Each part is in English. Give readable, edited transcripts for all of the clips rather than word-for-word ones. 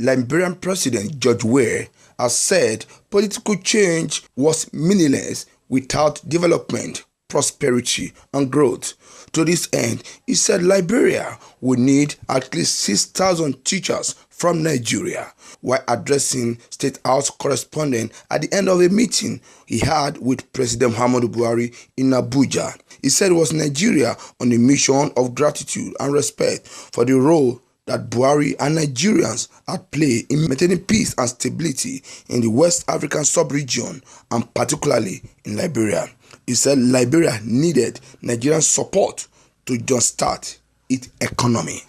Liberian President George Weah has said political change was meaningless without development, prosperity, and growth. To this end, he said Liberia will need at least 6,000 teachers from Nigeria. While addressing State House Correspondent at the end of a meeting he had with President Muhammadu Buhari in Abuja, he said it was Nigeria on a mission of gratitude and respect for the role that Buhari and Nigerians had played in maintaining peace and stability in the West African sub-region and particularly in Liberia. He said Liberia needed Nigerian support to jumpstart its economy.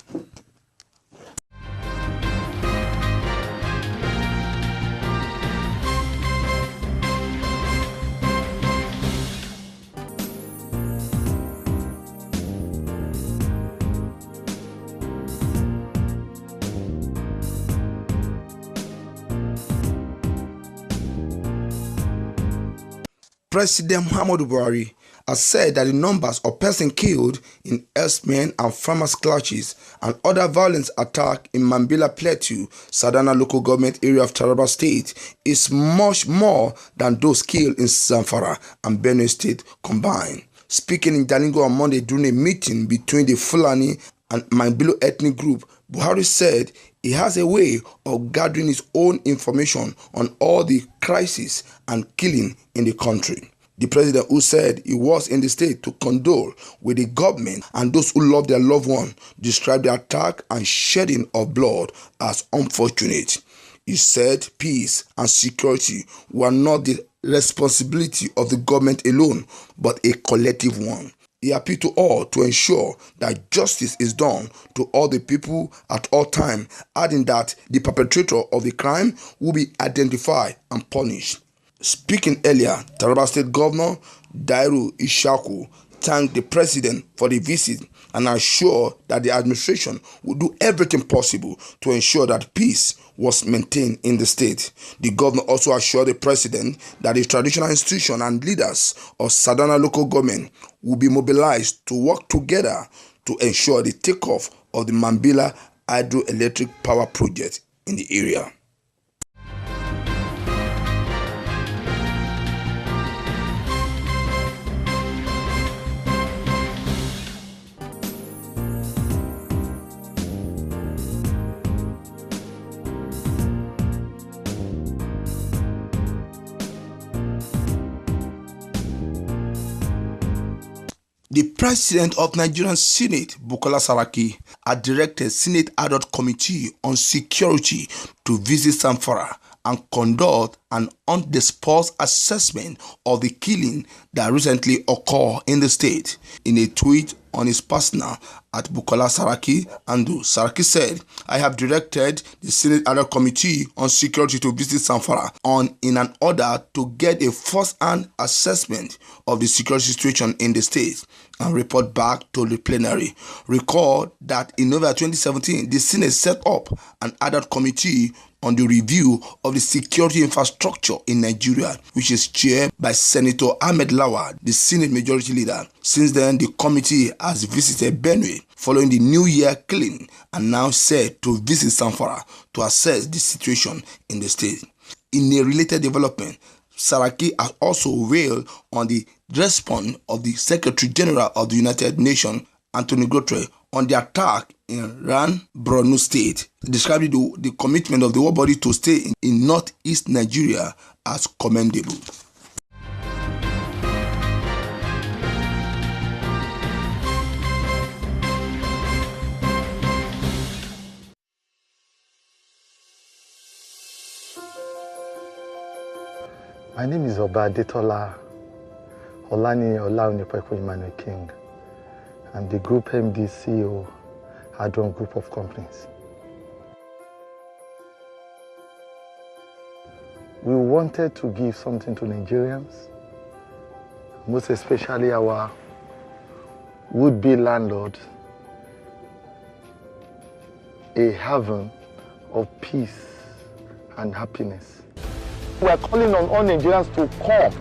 President Muhammadu Buhari has said that the numbers of persons killed in herdsmen and farmers' clashes and other violent attacks in Mambila Plateau, Sadana local government area of Taraba State, is much more than those killed in Zamfara and Benue State combined. Speaking in Jalingo on Monday during a meeting between the Fulani and Mambilo ethnic group, Buhari said he has a way of gathering his own information on all the crises and killing in the country. The president, who said he was in the state to condole with the government and those who love their loved one, described the attack and shedding of blood as unfortunate. He said peace and security were not the responsibility of the government alone, but a collective one. He appealed to all to ensure that justice is done to all the people at all times, adding that the perpetrator of the crime will be identified and punished. Speaking earlier, Taraba State Governor Dairu Ishaku thanked the president for the visit and assured that the administration would do everything possible to ensure that peace was maintained in the state. The governor also assured the president that the traditional institutions and leaders of Sadana local government will be mobilized to work together to ensure the takeoff of the Mambila hydroelectric power project in the area. The president of Nigerian Senate, Bukola Saraki, had directed Senate Ad hoc Committee on Security to visit Zamfara and conduct an on-the-spot assessment of the killing that recently occurred in the state. In a tweet on his personal at Bukola Saraki, Saraki said, "I have directed the Senate Ad hoc Committee on Security to visit Zamfara in an order to get a first-hand assessment of the security situation in the state and report back to the plenary." Recall that in November 2017, the Senate set up an ad hoc committee on the review of the security infrastructure in Nigeria, which is chaired by Senator Ahmed Lawal, the Senate Majority Leader. Since then, the committee has visited Benue following the New Year killing and now set to visit Zamfara to assess the situation in the state. In a related development, Saraki has also railed on the response of the Secretary General of the United Nations, Antonio Guterres, on the attack in Borno State, describing the commitment of the war body to stay in northeast Nigeria as commendable. My name is Oba Adetola Olani Olaunipeko Emmanuel King. I'm the Group MD CEO, Hadron Group of Companies. We wanted to give something to Nigerians, most especially our would-be landlord, a haven of peace and happiness. We are calling on all Nigerians to come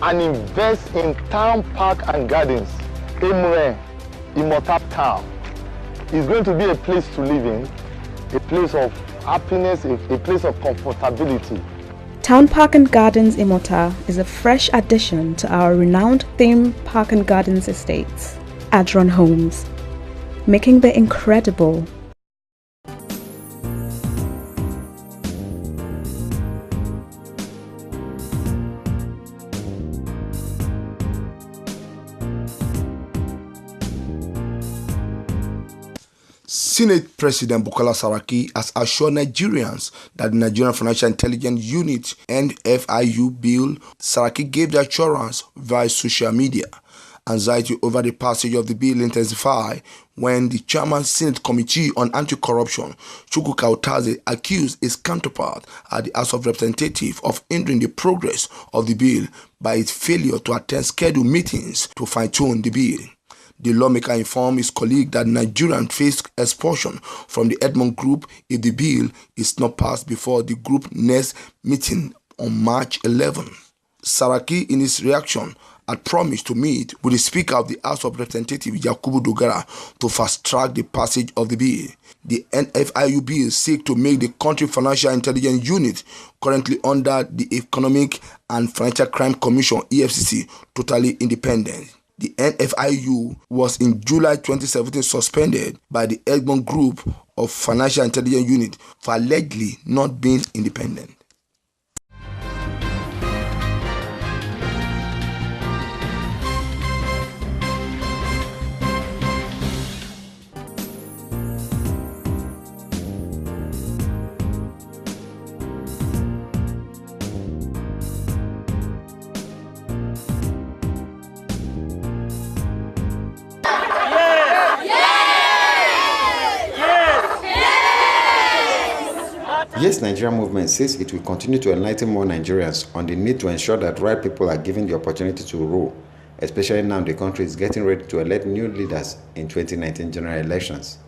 and invest in town park and gardens. Emre, Immortal Town is going to be a place to live in, a place of happiness, a place of comfortability. Town Park and Gardens Imota is a fresh addition to our renowned theme Park and Gardens estates, Adron Homes, making the incredible. Senate President Bukola Saraki has assured Nigerians that the Nigerian Financial Intelligence Unit (NFIU) bill. Saraki gave the assurance via social media. Anxiety over the passage of the bill intensified when the chairman Senate Committee on Anti-Corruption, Chukwuka Otaze, accused his counterpart at the House of Representatives of hindering the progress of the bill by its failure to attend scheduled meetings to fine-tune the bill. The lawmaker informed his colleague that Nigerians face expulsion from the Edmond Group if the bill is not passed before the group next meeting on March 11. Saraki, in his reaction, had promised to meet with the Speaker of the House of Representatives, Yakubu Dogara, to fast-track the passage of the bill. The NFIU bill seeks to make the country financial intelligence unit, currently under the Economic and Financial Crime Commission (EFCC), totally independent. The NFIU was in July 2017 suspended by the Edmond Group of Financial Intelligence Unit for allegedly not being independent. Yes, Nigeria movement says it will continue to enlighten more Nigerians on the need to ensure that right people are given the opportunity to rule, especially now the country is getting ready to elect new leaders in 2019 general elections.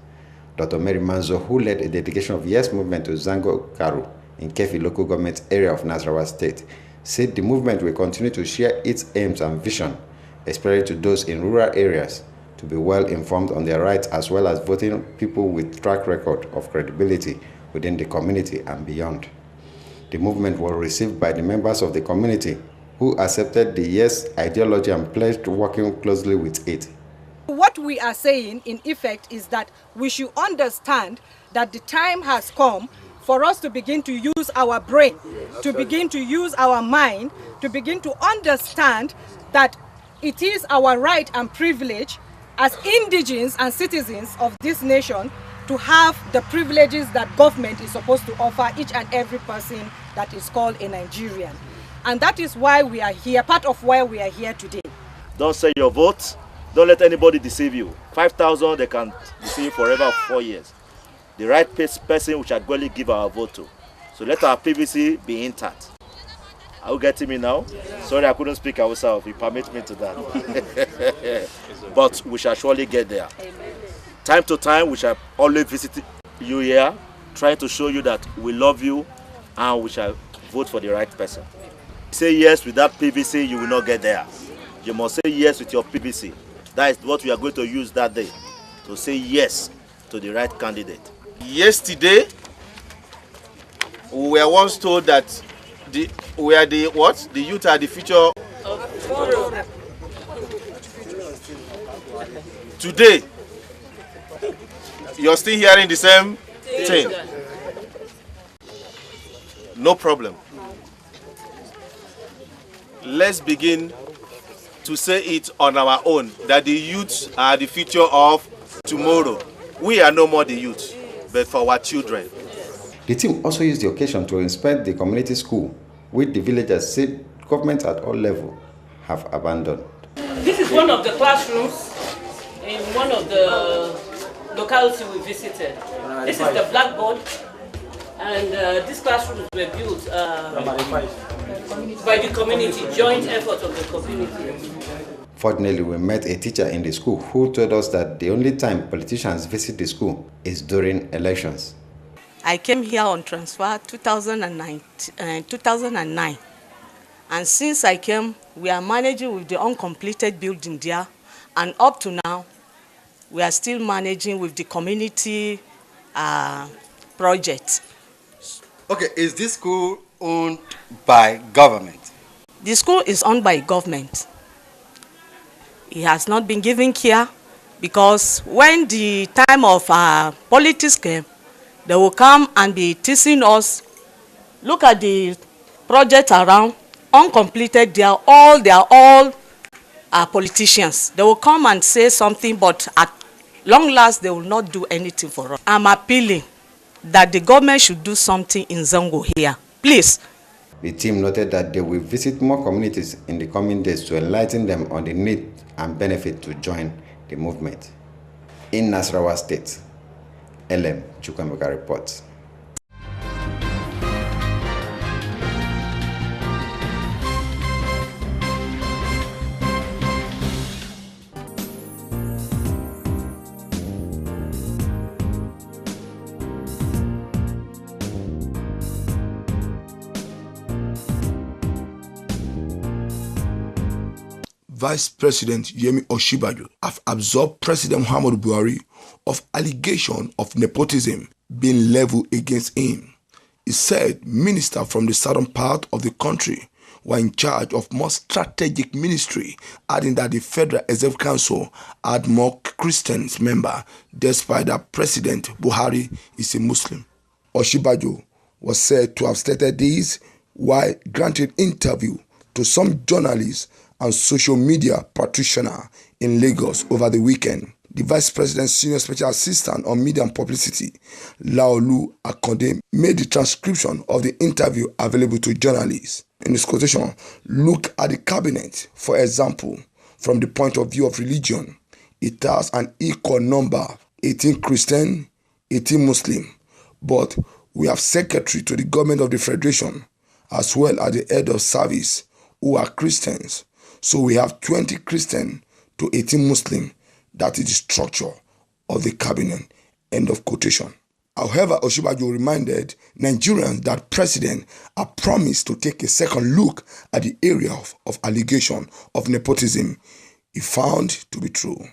Dr. Mary Manzo, who led a delegation of Yes movement to Zango Karu in Kefi local government area of Nasarawa State, said the movement will continue to share its aims and vision, especially to those in rural areas, to be well informed on their rights as well as voting people with track record of credibility within the community and beyond. The movement was received by the members of the community who accepted the Yes ideology and pledged working closely with it. What we are saying in effect is that we should understand that the time has come for us to begin to use our brain, to begin to use our mind, to begin to understand that it is our right and privilege as indigents and citizens of this nation to have the privileges that government is supposed to offer each and every person that is called a Nigerian. And that is why we are here, part of why we are here today. Don't sell your vote. Don't let anybody deceive you. 5,000, they can deceive you forever for 4 years. The right person we shall gladly give our vote to. So let our privacy be intact. Are you getting me now? Yes. Sorry, I couldn't speak Hausa. If you permit me to that. But we shall surely get there. Amen. Time to time, we shall always visit you here, trying to show you that we love you and we shall vote for the right person. Say yes with that PVC, you will not get there. You must say yes with your PVC. That is what we are going to use that day, to say yes to the right candidate. Yesterday, we were once told that the youth are the future of tomorrow. Today, you're still hearing the same thing. No problem. Let's begin to say it on our own, that the youth are the future of tomorrow. We are no more the youth, but for our children. The team also used the occasion to inspect the community school, which the villagers said government at all levels have abandoned. This is one of the classrooms in one of the locality we visited. This is the blackboard, and these classrooms were built by the community, joint effort of the community. Fortunately, we met a teacher in the school who told us that the only time politicians visit the school is during elections. I came here on transfer 2009, and since I came, we are managing with the uncompleted building there, and up to now, we are still managing with the community project. Okay, is this school owned by government? The school is owned by government. It has not been given care because when the time of politics came, they will come and be teasing us. Look at the project around, uncompleted. They are all politicians. They will come and say something, but at long last, they will not do anything for us. I'm appealing that the government should do something in Zongo here. Please. The team noted that they will visit more communities in the coming days to enlighten them on the need and benefit to join the movement. In Nasarawa State, LM Chukwemeka reports. Vice President Yemi Osinbajo have absolved President Muhammadu Buhari of allegation of nepotism being leveled against him. He said ministers from the southern part of the country were in charge of more strategic ministry, adding that the Federal Executive Council had more Christian members despite that President Buhari is a Muslim. Osinbajo was said to have stated this while granting interview to some journalists and social media practitioner in Lagos over the weekend. The Vice President's Senior Special Assistant on Media and Publicity, Laolu Akande, made the transcription of the interview available to journalists. In this quotation, look at the cabinet, for example, from the point of view of religion. It has an equal number, 18 Christian, 18 Muslim, but we have secretary to the government of the Federation, as well as the head of service, who are Christians. So we have 20 Christian to 18 Muslim. That is the structure of the cabinet. End of quotation. However, Osinbajo reminded Nigerians that President had promised to take a second look at the area of allegation of nepotism he found to be true.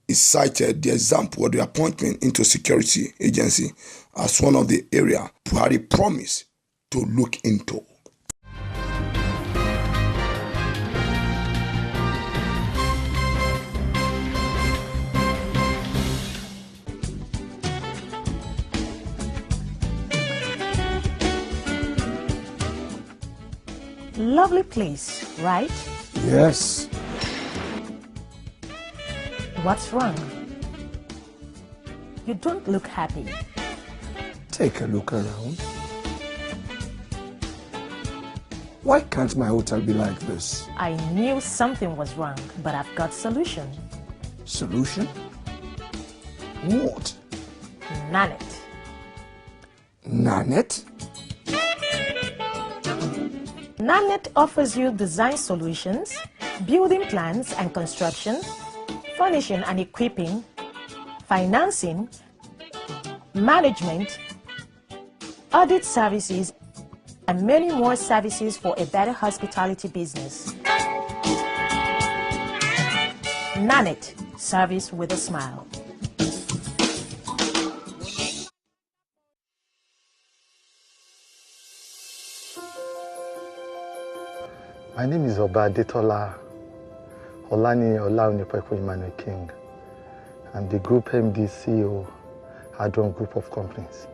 He cited the example of the appointment into security agency as one of the areas Buhari promised to look into. Lovely place, right? Yes. What's wrong? You don't look happy. Take a look around. Why can't my hotel be like this? I knew something was wrong, but I've got solution. Solution? What? Nanet. Nanet? Nanet offers you design solutions, building plans and construction, furnishing and equipping, financing, management, audit services, and many more services for a better hospitality business. Nanet, service with a smile. My name is Oba Adetola Olani Olaunipeku Emmanuel King. I'm the Group MD CEO, Hadron Group of Companies.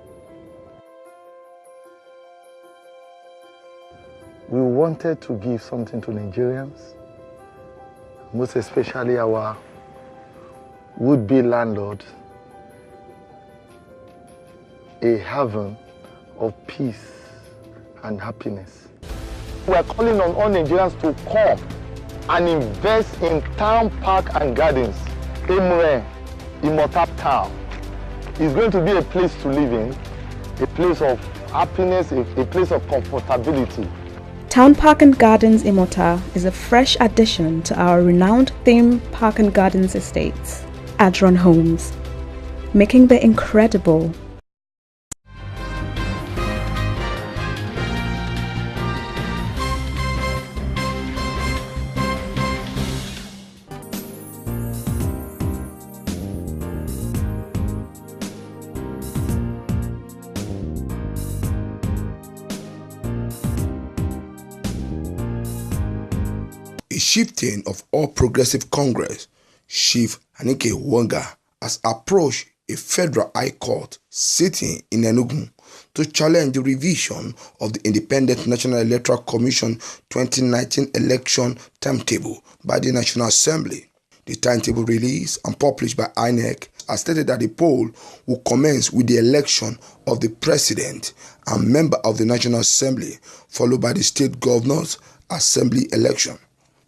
We wanted to give something to Nigerians, most especially our would-be landlords, a haven of peace and happiness. We are calling on all Nigerians to come and invest in town park and gardens. Emre, Immortal Town is going to be a place to live in, a place of happiness, a place of comfortability. Town Park and Gardens Imota is a fresh addition to our renowned theme park and gardens estates, Adron Homes, making the incredible The chieftain of All Progressive Congress, Chief Anike Wanga, has approached a federal high court sitting in Enugu to challenge the revision of the Independent National Electoral Commission 2019 election timetable by the National Assembly. The timetable released and published by INEC has stated that the poll will commence with the election of the president and member of the National Assembly, followed by the state governors' assembly election.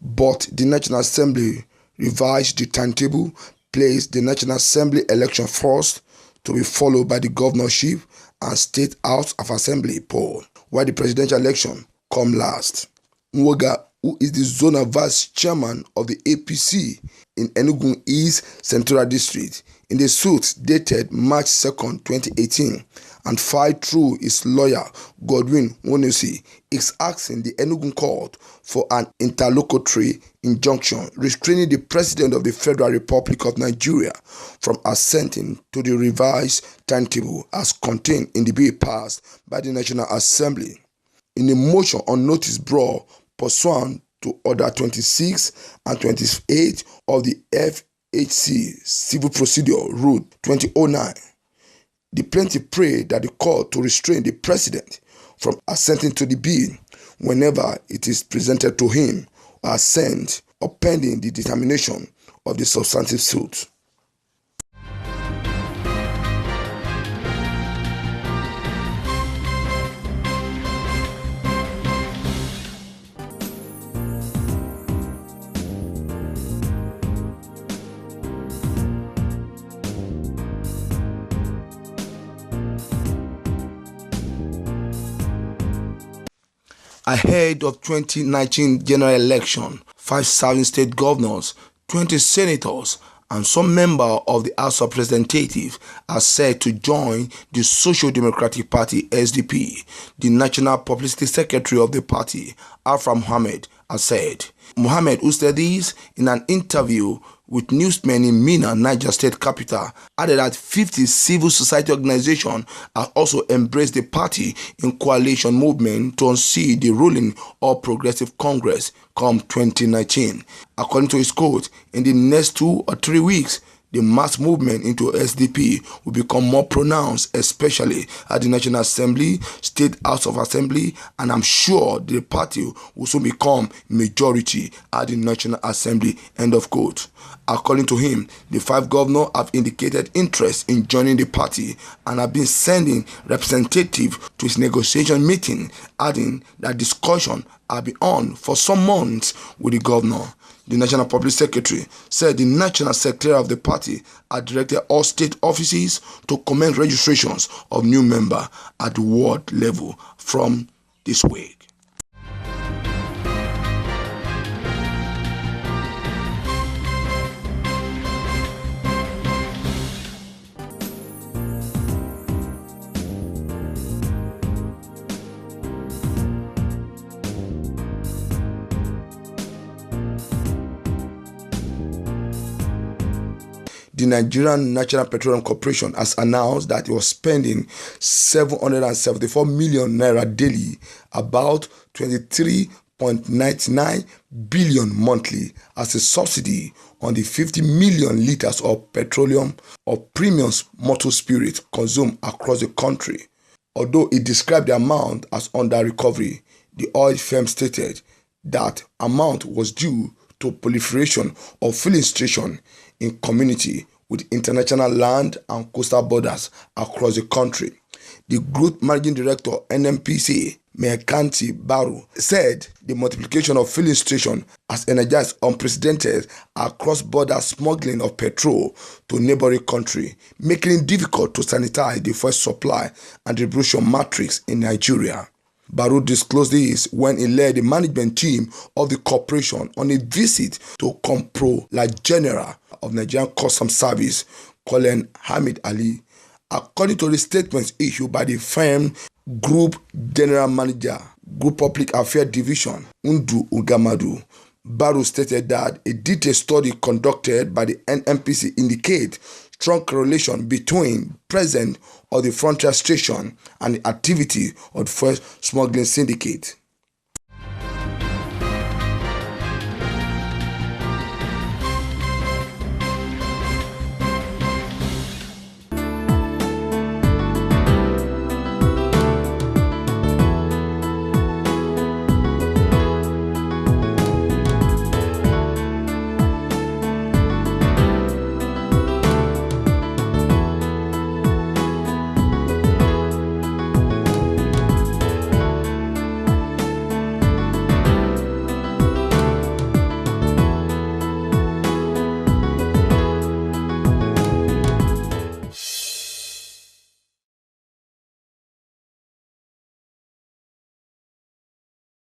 But the National Assembly revised the timetable, placed the National Assembly election first, to be followed by the governorship and state House of Assembly poll, while the presidential election come last. Nwoga, who is the zonal vice chairman of the APC in Enugu East Central District, in the suit dated March 2, 2018, and filed through his lawyer Godwin Wonusi, is asking the Enugu court for an interlocutory injunction restraining the President of the Federal Republic of Nigeria from assenting to the revised timetable as contained in the bill passed by the National Assembly. In a motion on notice brought pursuant to Order 26 and 28 of the FHC Civil Procedure Rule 2009, the plaintiff prayed that the court to restrain the president from assenting to the bill whenever it is presented to him or assent or pending the determination of the substantive suit. Ahead of 2019 general election, 5 serving state governors, 20 senators, and some members of the House of Representatives are set to join the Social Democratic Party SDP. The National Publicity Secretary of the party, Alpha Mohammed, has said. Mohammed, who said this in an interview with newsmen in Minna, Niger State capital, added that 50 civil society organizations have also embraced the party in coalition movement to unseat the ruling All Progressive Congress come 2019. According to his quote, in the next 2 or 3 weeks, the mass movement into SDP will become more pronounced, especially at the National Assembly, State House of Assembly, and I'm sure the party will soon become majority at the National Assembly, end of quote. According to him, the 5 governors have indicated interest in joining the party and have been sending representatives to his negotiation meeting, adding that discussions have been on for some months with the governor. The National Public Secretary said the National Secretary of the party had directed all state offices to commence registrations of new members at the ward level from this week. The Nigerian National Petroleum Corporation has announced that it was spending 774 million naira daily, about 23.99 billion monthly, as a subsidy on the 50 million liters of petroleum or premium motor spirit consumed across the country. Although it described the amount as under recovery, the oil firm stated that amount was due to proliferation of filling stations in community with international land and coastal borders across the country. The Group Managing Director, NNPC, Mekanti Baru, said the multiplication of filling stations has energized unprecedented cross-border smuggling of petrol to neighboring countries, making it difficult to sanitize the fuel supply and distribution matrix in Nigeria. Baru disclosed this when he led the management team of the corporation on a visit to Comptroller General of Nigerian Customs Service, Colonel Hamid Ali. According to the statements issued by the firm Group General Manager, Group Public Affairs Division, Undu Ugamadu, Baru stated that a detailed study conducted by the NNPC indicates strong correlation between presence of the frontier station and the activity of the fuel smuggling syndicate.